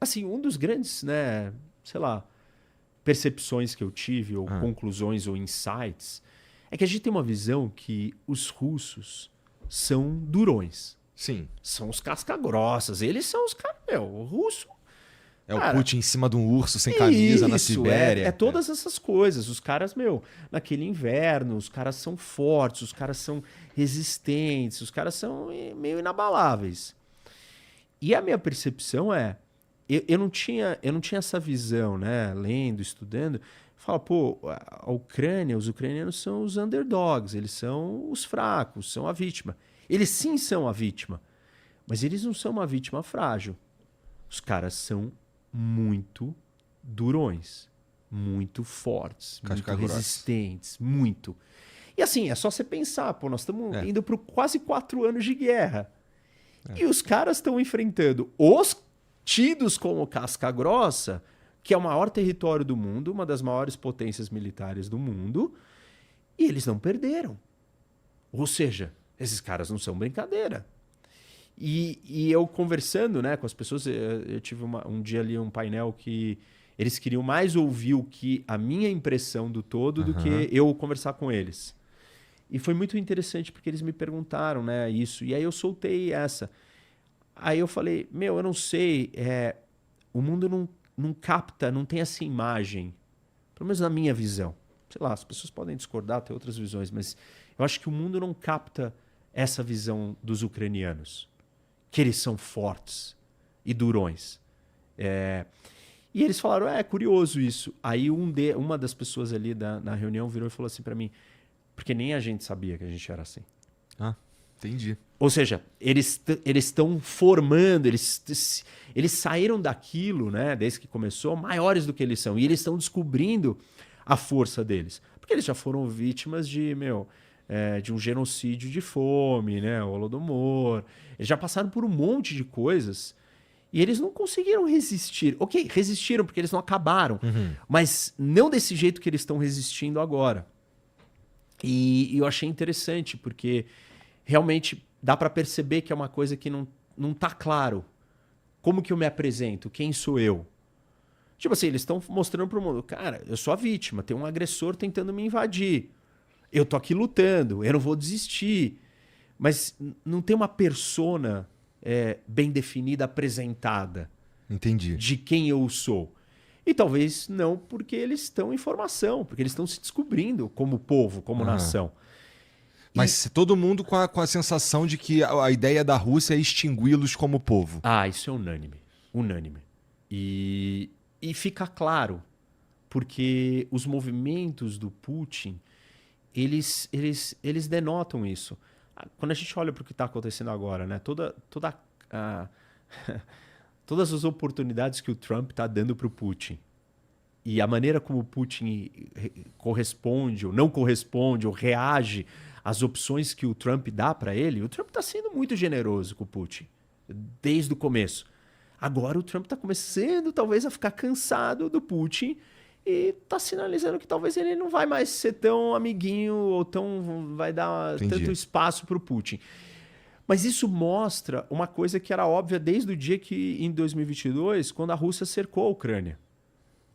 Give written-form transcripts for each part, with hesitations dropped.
assim, um dos grandes, né, sei lá, percepções que eu tive, ou conclusões, ou insights, é que a gente tem uma visão que os russos são durões. Sim. São os casca-grossas. Eles são os caras... O russo... É o cara, Putin em cima de um urso sem camisa na isso, Sibéria. é todas essas coisas. Os caras, naquele inverno, os caras são fortes, os caras são resistentes, os caras são meio inabaláveis. E a minha percepção é... Eu não tinha essa visão, né? Lendo, estudando. Fala, pô, a Ucrânia, os ucranianos são os underdogs, eles são os fracos, são a vítima. Eles sim são a vítima, mas eles não são uma vítima frágil. Os caras são muito durões, muito fortes, muito resistentes, muito. E assim, é só você pensar, pô, nós estamos indo para quase 4 anos de guerra. E os caras estão enfrentando os tidos como casca grossa, que é o maior território do mundo, uma das maiores potências militares do mundo, e eles não perderam. Ou seja, esses caras não são brincadeira. E eu conversando, né, com as pessoas, eu tive um dia ali um painel que eles queriam mais ouvir a minha impressão do todo do que eu conversar com eles. E foi muito interessante porque eles me perguntaram, né, isso. E aí eu soltei essa. Aí eu falei, eu não sei, o mundo não capta, não tem essa imagem, pelo menos na minha visão. Sei lá, as pessoas podem discordar, ter outras visões, mas eu acho que o mundo não capta essa visão dos ucranianos, que eles são fortes e durões. E eles falaram, é curioso isso. Aí uma das pessoas ali na reunião virou e falou assim para mim, porque nem a gente sabia que a gente era assim. Ah, entendi. Ou seja, eles estão formando, eles saíram daquilo, né, desde que começou, maiores do que eles são. E eles estão descobrindo a força deles. Porque eles já foram vítimas de um genocídio de fome, né, o Holodomor. Eles já passaram por um monte de coisas e eles não conseguiram resistir. Ok, resistiram porque eles não acabaram, mas não desse jeito que eles estão resistindo agora. E eu achei interessante, porque realmente dá para perceber que é uma coisa que não tá claro. Como que eu me apresento? Quem sou eu? Tipo assim, eles estão mostrando pro mundo, cara, eu sou a vítima, tem um agressor tentando me invadir. Eu tô aqui lutando, eu não vou desistir. Mas não tem uma persona bem definida, apresentada. Entendi. De quem eu sou. E talvez não porque eles estão em formação, porque eles estão se descobrindo como povo, como nação. Mas todo mundo com a sensação de que a ideia da Rússia é extingui-los como povo. Ah, isso é unânime. Unânime. E fica claro, porque os movimentos do Putin, eles denotam isso. Quando a gente olha para o que está acontecendo agora, né? Todas as oportunidades que o Trump está dando para o Putin e a maneira como o Putin corresponde ou não corresponde ou reage às opções que o Trump dá para ele, o Trump está sendo muito generoso com o Putin desde o começo. Agora o Trump está começando talvez a ficar cansado do Putin e está sinalizando que talvez ele não vai mais ser tão amiguinho ou vai dar tanto espaço para o Putin. Mas isso mostra uma coisa que era óbvia desde o dia que, em 2022, quando a Rússia cercou a Ucrânia.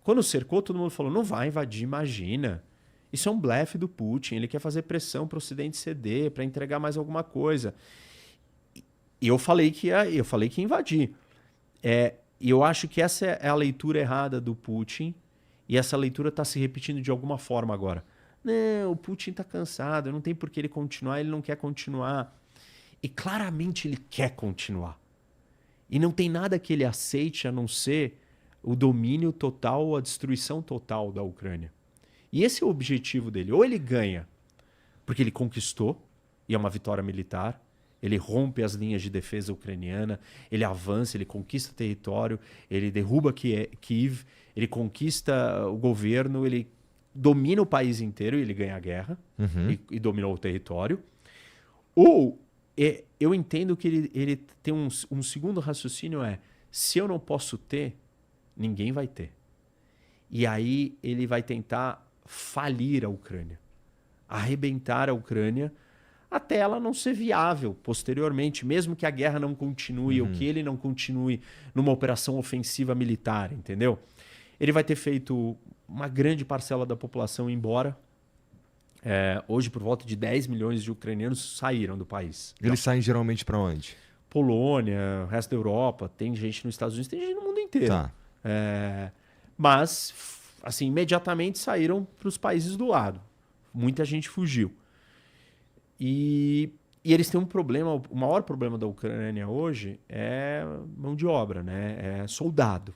Quando cercou, todo mundo falou, não vai invadir, imagina. Isso é um blefe do Putin, ele quer fazer pressão para o Ocidente ceder, para entregar mais alguma coisa. E eu falei que ia invadir. E eu acho que essa é a leitura errada do Putin, e essa leitura está se repetindo de alguma forma agora. Não, o Putin está cansado, não tem por que ele continuar, ele não quer continuar. E claramente ele quer continuar. E não tem nada que ele aceite a não ser o domínio total ou a destruição total da Ucrânia. E esse é o objetivo dele. Ou ele ganha, porque ele conquistou, e é uma vitória militar, ele rompe as linhas de defesa ucraniana, ele avança, ele conquista território, ele derruba Kiev, ele conquista o governo, ele domina o país inteiro e ele ganha a guerra, e dominou o território. Ou eu entendo que ele tem um segundo raciocínio, se eu não posso ter, ninguém vai ter. E aí ele vai tentar falir a Ucrânia, arrebentar a Ucrânia, até ela não ser viável posteriormente, mesmo que a guerra não continue ou que ele não continue numa operação ofensiva militar, entendeu? Ele vai ter feito uma grande parcela da população ir embora. Hoje, por volta de 10 milhões de ucranianos saíram do país. Eles saem geralmente para onde? Polônia, o resto da Europa, tem gente nos Estados Unidos, tem gente no mundo inteiro. Tá. Mas, assim, imediatamente saíram para os países do lado. Muita gente fugiu. E eles têm um problema, o maior problema da Ucrânia hoje é mão de obra, né? É soldado,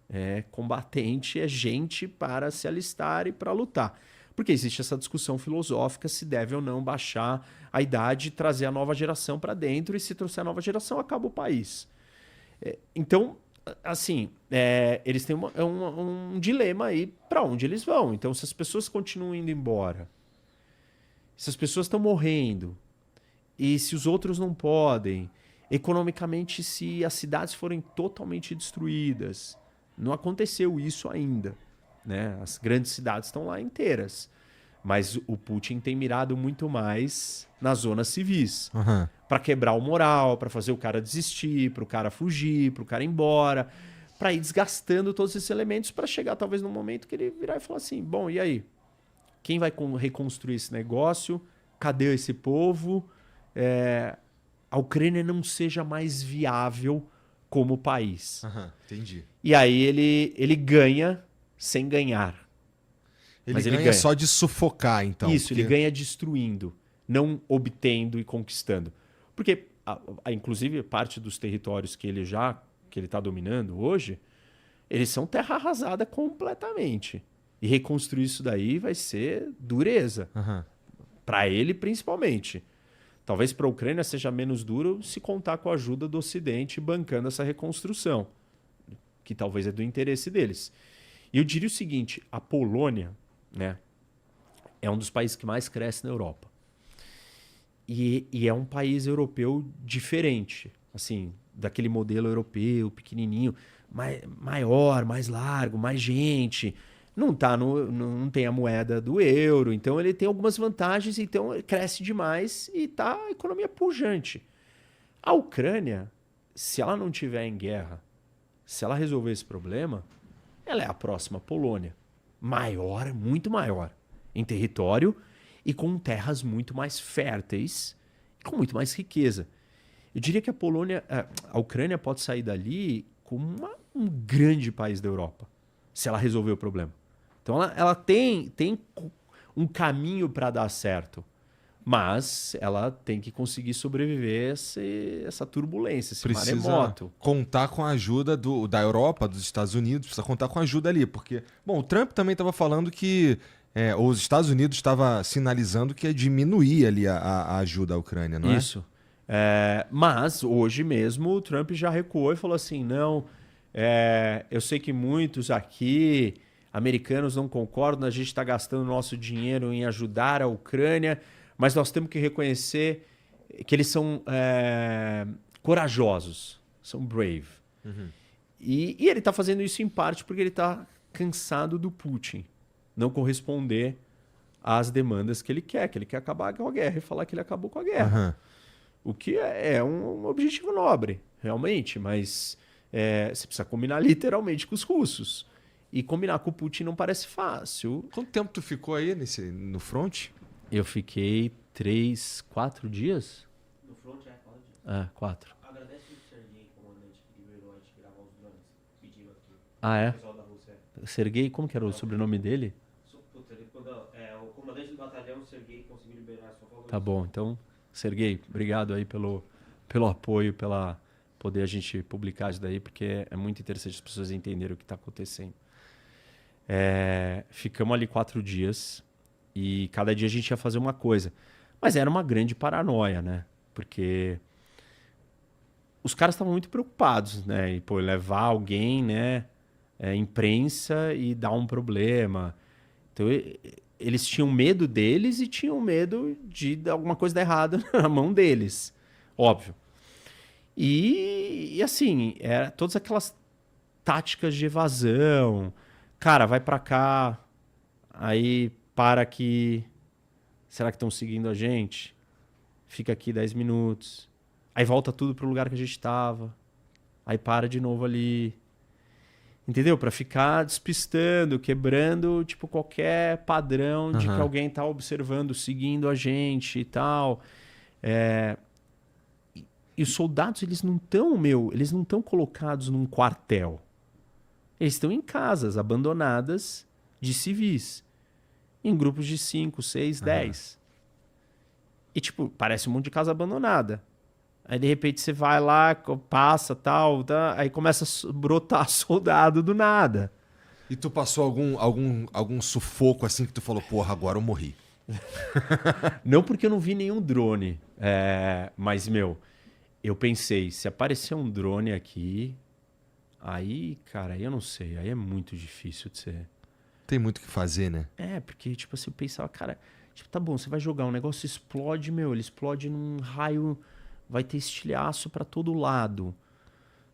é combatente, é gente para se alistar e para lutar. Porque existe essa discussão filosófica se deve ou não baixar a idade e trazer a nova geração para dentro, e se trouxer a nova geração, acaba o país. Então, assim, eles têm um dilema aí para onde eles vão. Então, se as pessoas continuam indo embora, se as pessoas estão morrendo, e se os outros não podem, economicamente, se as cidades forem totalmente destruídas, não aconteceu isso ainda, né? As grandes cidades estão lá inteiras, mas o Putin tem mirado muito mais nas zonas civis, para quebrar o moral, para fazer o cara desistir, para o cara fugir, para o cara ir embora, para ir desgastando todos esses elementos para chegar talvez num momento que ele virar e falar assim, bom, e aí? Quem vai reconstruir esse negócio? Cadê esse povo? A Ucrânia não seja mais viável como país. Entendi. E aí ele ganha sem ganhar. Mas ele ganha só de sufocar, então. Isso, ele ganha destruindo, não obtendo e conquistando. Porque, inclusive, parte dos territórios que ele está dominando hoje, eles são terra arrasada completamente. E reconstruir isso daí vai ser dureza. Para ele, principalmente. Talvez para a Ucrânia seja menos duro se contar com a ajuda do Ocidente bancando essa reconstrução, que talvez é do interesse deles. E eu diria o seguinte, a Polônia, né, é um dos países que mais cresce na Europa. E é um país europeu diferente, assim, daquele modelo europeu pequenininho, maior, mais largo, mais gente. Não tem a moeda do euro, então ele tem algumas vantagens, então ele cresce demais e tá a economia pujante. A Ucrânia, se ela não tiver em guerra, se ela resolver esse problema, ela é a próxima Polônia. Maior, muito maior, em território e com terras muito mais férteis e com muito mais riqueza. Eu diria que a Ucrânia pode sair dali como um grande país da Europa, se ela resolver o problema. Então ela tem um caminho para dar certo, mas ela tem que conseguir sobreviver essa turbulência, esse maremoto. Contar com a ajuda da Europa, dos Estados Unidos, precisa contar com a ajuda ali, porque, bom, o Trump também estava falando que os Estados Unidos estava sinalizando que ia diminuir ali a ajuda à Ucrânia, não é? Isso. Mas hoje mesmo o Trump já recuou e falou assim, não, eu sei que muitos aqui americanos não concordam, a gente está gastando nosso dinheiro em ajudar a Ucrânia, mas nós temos que reconhecer que eles são corajosos, são brave. E ele está fazendo isso em parte porque ele está cansado do Putin não corresponder às demandas que ele quer acabar com a guerra e falar que ele acabou com a guerra. O que é um objetivo nobre, realmente, mas você precisa combinar literalmente com os russos. E combinar com o Putin não parece fácil. Quanto tempo tu ficou aí no front? Eu fiquei 4 dias. No front 4 dias. 4. Agradece o Sergei, comandante, que liberou a gente gravar os drones. Pedindo aqui. O pessoal da Rússia. Sergei, como que era o sobrenome dele? O comandante do batalhão, Sergei, conseguiu liberar só falta. Tá bom, então, Sergei, obrigado aí pelo apoio, pela poder a gente publicar isso daí, porque é muito interessante as pessoas entenderem o que está acontecendo. Ficamos ali 4 dias e cada dia a gente ia fazer uma coisa. Mas era uma grande paranoia, né? Porque os caras estavam muito preocupados, né? E, levar alguém, né? Imprensa e dar um problema. Então, eles tinham medo deles e tinham medo de alguma coisa dar errado na mão deles. Óbvio. E assim, todas aquelas táticas de evasão. Cara, vai pra cá, aí para aqui. Será que estão seguindo a gente? fica aqui 10 minutos, aí volta tudo pro lugar que a gente tava, aí para de novo ali. Entendeu? Pra ficar despistando, quebrando, tipo, qualquer padrão de que alguém tá observando, seguindo a gente e tal. E os soldados, eles não estão colocados num quartel. Eles estão em casas abandonadas de civis. Em grupos de 5, 6, 10. E, tipo, parece um monte de casa abandonada. Aí, de repente, você vai lá, passa, tal, tá, aí começa a brotar soldado do nada. E tu passou algum sufoco assim que tu falou, porra, agora eu morri? Não porque eu não vi nenhum drone. Mas, eu pensei, se aparecer um drone aqui, aí, cara, eu não sei, aí é muito difícil de ser. Tem muito o que fazer, né? Porque, tipo assim, eu pensava, cara, tipo, tá bom, você vai jogar um negócio, explode, ele explode num raio, vai ter estilhaço pra todo lado.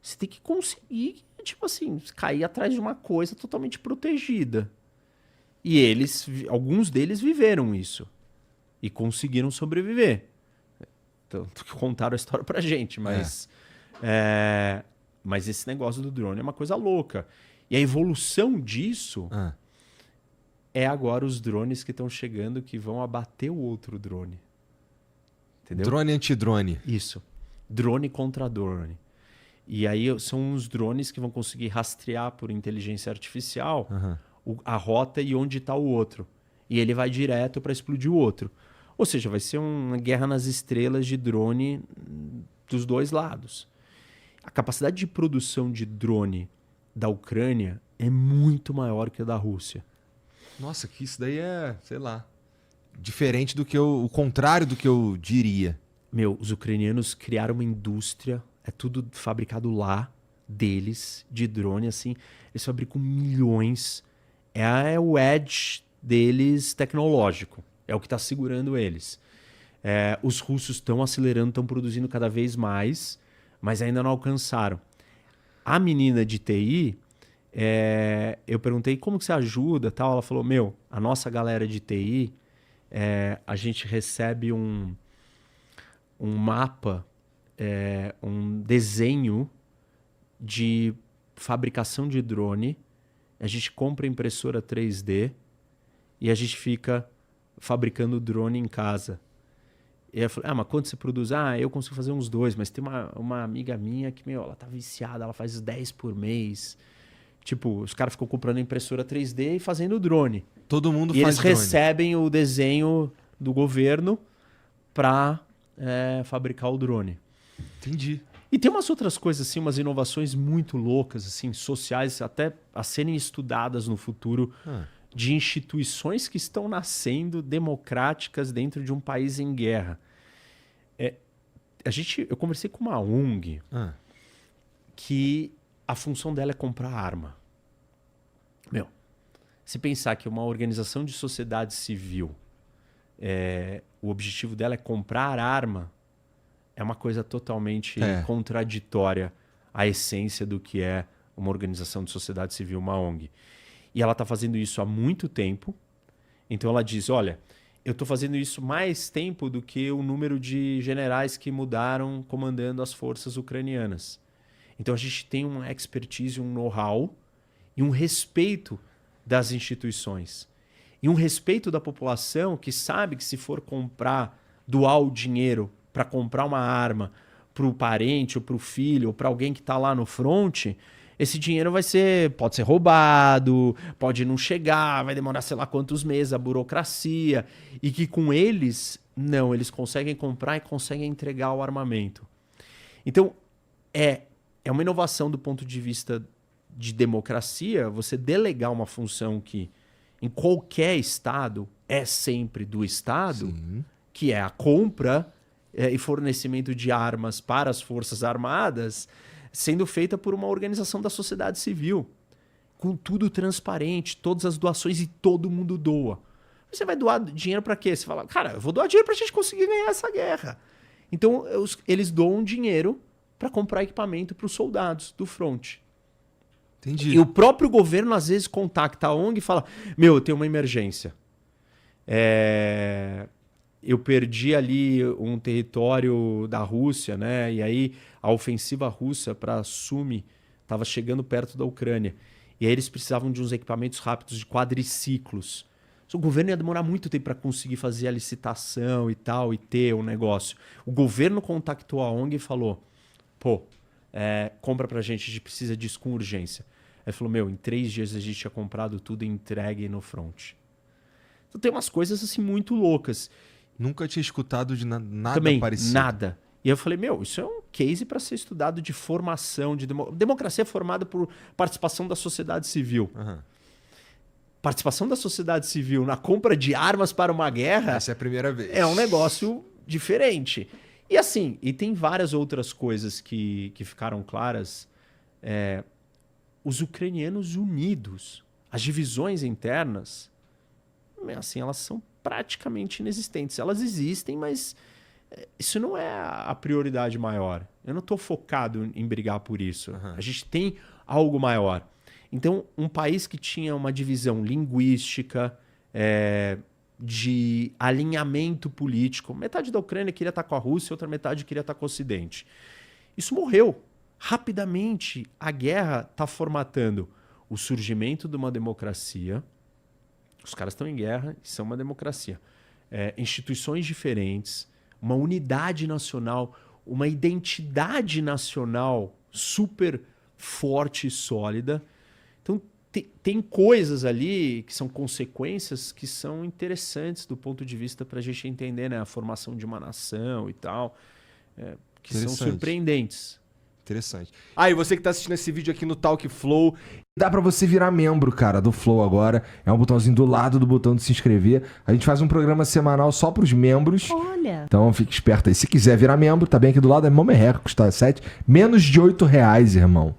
Você tem que conseguir, tipo assim, cair atrás de uma coisa totalmente protegida. E alguns deles viveram isso. E conseguiram sobreviver. Tanto que contaram a história pra gente, mas... mas esse negócio do drone é uma coisa louca. E a evolução disso é agora os drones que estão chegando que vão abater o outro drone. Entendeu? Drone antidrone. Isso. Drone contra drone. E aí são uns drones que vão conseguir rastrear por inteligência artificial a rota e onde está o outro. E ele vai direto para explodir o outro. Ou seja, vai ser uma guerra nas estrelas de drone dos dois lados. A capacidade de produção de drone da Ucrânia é muito maior que a da Rússia. Nossa, que isso daí é, sei lá, diferente do que o contrário do que eu diria. Os ucranianos criaram uma indústria, é tudo fabricado lá, deles, de drone, assim. Eles fabricam milhões. É o edge deles tecnológico. É o que está segurando eles. Os russos estão acelerando, estão produzindo cada vez mais, mas ainda não alcançaram. A menina de TI, eu perguntei como que você ajuda, tal. Ela falou, a nossa galera de TI, a gente recebe um mapa, um desenho de fabricação de drone, a gente compra impressora 3D e a gente fica fabricando drone em casa. E eu falei, mas quanto você produz? Eu consigo fazer uns 2, mas tem uma amiga minha que, ela tá viciada, ela faz 10 por mês. Tipo, os caras ficam comprando impressora 3D e fazendo drone. Todo mundo e faz eles drone. recebem o desenho do governo para fabricar o drone. Entendi. E tem umas outras coisas, assim, umas inovações muito loucas, assim, sociais, até a serem estudadas no futuro, de instituições que estão nascendo democráticas dentro de um país em guerra. Eu conversei com uma ONG que a função dela é comprar arma. Se pensar que uma organização de sociedade civil, o objetivo dela é comprar arma, é uma coisa totalmente contraditória à essência do que é uma organização de sociedade civil, uma ONG. E ela está fazendo isso há muito tempo. Então ela diz, olha, eu estou fazendo isso mais tempo do que o número de generais que mudaram comandando as forças ucranianas. Então a gente tem uma expertise, um know-how e um respeito das instituições. E um respeito da população que sabe que se for doar o dinheiro para comprar uma arma para o parente ou para o filho ou para alguém que está lá no fronte, esse dinheiro pode ser roubado, pode não chegar, vai demorar sei lá quantos meses, a burocracia. E que com eles, não, eles conseguem comprar e conseguem entregar o armamento. Então, é uma inovação do ponto de vista de democracia, você delegar uma função que em qualquer estado é sempre do Estado, que é a compra e fornecimento de armas para as Forças Armadas, sendo feita por uma organização da sociedade civil, com tudo transparente, todas as doações e todo mundo doa. Você vai doar dinheiro para quê? Você fala, cara, eu vou doar dinheiro para a gente conseguir ganhar essa guerra. Então, eles doam dinheiro para comprar equipamento para os soldados do fronte. Entendi. E o próprio governo, às vezes, contacta a ONG e fala, eu tenho uma emergência. eu perdi ali um território da Rússia, né? E aí a ofensiva russa para Sumi estava chegando perto da Ucrânia. E aí eles precisavam de uns equipamentos rápidos de quadriciclos. O governo ia demorar muito tempo para conseguir fazer a licitação e tal, e ter o negócio. O governo contactou a ONG e falou, pô, compra pra gente, a gente precisa disso com urgência. Aí falou, em 3 dias a gente tinha comprado tudo e entregue no front. Então tem umas coisas assim muito loucas. Nunca tinha escutado de nada Também, parecido. nada. E eu falei, isso é um case para ser estudado de formação. Democracia é formada por participação da sociedade civil. Uhum. Participação da sociedade civil na compra de armas para uma guerra... Essa é a primeira vez. É um negócio diferente. E assim, e tem várias outras coisas que ficaram claras. Os ucranianos unidos, as divisões internas, assim, elas são praticamente inexistentes. Elas existem, mas isso não é a prioridade maior. Eu não estou focado em brigar por isso. Uhum. A gente tem algo maior. Então, um país que tinha uma divisão linguística, de alinhamento político, metade da Ucrânia queria estar com a Rússia, outra metade queria estar com o Ocidente. Isso morreu. Rapidamente, a guerra está formatando o surgimento de uma democracia. Os caras estão em guerra e são uma democracia. Instituições diferentes, uma unidade nacional, uma identidade nacional super forte e sólida. Então, tem coisas ali que são consequências que são interessantes do ponto de vista para a gente entender, né, a formação de uma nação e tal, que são surpreendentes. Interessante. E você que tá assistindo esse vídeo aqui no Talk Flow, dá pra você virar membro, cara, do Flow agora. É um botãozinho do lado do botão de se inscrever. A gente faz um programa semanal só pros membros. Olha. Então fique esperto aí. Se quiser virar membro, tá bem aqui do lado, é mó merreca, custa menos de R$8, irmão.